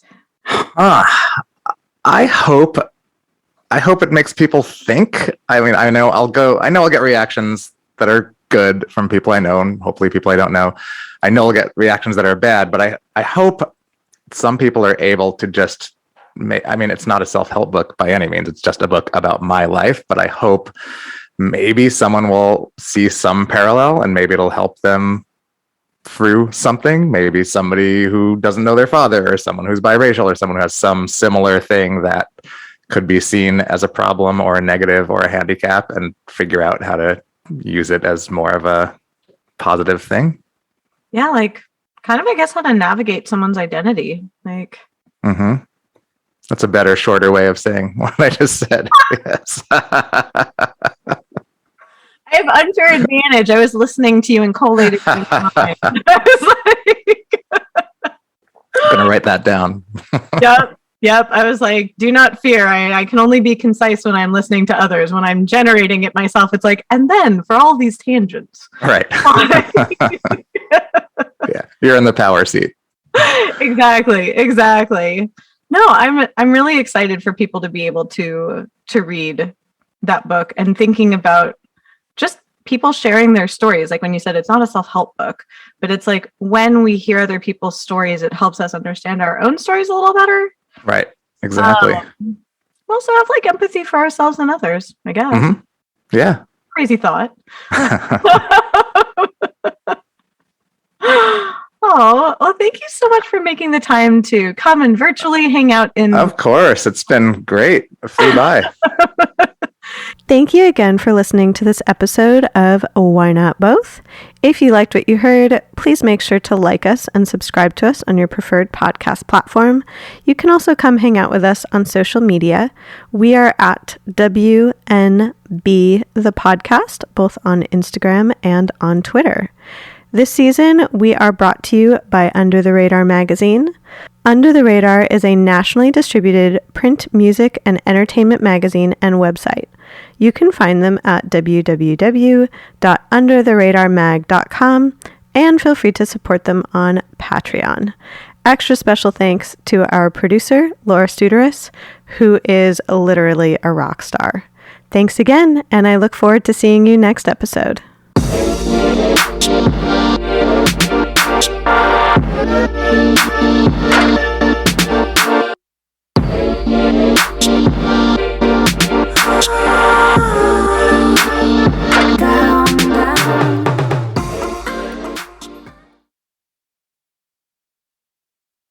I hope it makes people think. I mean, I know I'll get reactions that are good from people I know, and hopefully people I don't know. I know I'll get reactions that are bad, but I hope some people are able to just it's not a self-help book by any means. It's just a book about my life, but I hope maybe someone will see some parallel and maybe it'll help them through something. Maybe somebody who doesn't know their father, or someone who's biracial, or someone who has some similar thing that could be seen as a problem or a negative or a handicap, and figure out how to use it as more of a positive thing. Yeah, like kind of, I guess, how to navigate someone's identity. Like, that's a better, shorter way of saying what I just said. Yes. I have unfair advantage. I was listening to you and collating my mind. I was like, I'm gonna write that down. Yep. I was like, do not fear. I can only be concise when I'm listening to others. When I'm generating it myself, it's like, and then for all these tangents. Right. Yeah, you're in the power seat. Exactly. No, I'm really excited for people to be able to read that book, and thinking about just people sharing their stories. Like when you said it's not a self-help book, but it's like when we hear other people's stories, it helps us understand our own stories a little better. Right. Exactly. We also have like empathy for ourselves and others, I guess. Yeah. Crazy thought. Oh, well, thank you so much for making the time to come and virtually hang out in. Of course. It's been great. It flew by. Thank you again for listening to this episode of Why Not Both? If you liked what you heard, please make sure to like us and subscribe to us on your preferred podcast platform. You can also come hang out with us on social media. We are at WNB the podcast, both on Instagram and on Twitter. This season, we are brought to you by Under the Radar magazine. Under the Radar is a nationally distributed print, music, and entertainment magazine and website. You can find them at www.undertheradarmag.com and feel free to support them on Patreon. Extra special thanks to our producer, Laura Studeris, who is literally a rock star. Thanks again, and I look forward to seeing you next episode.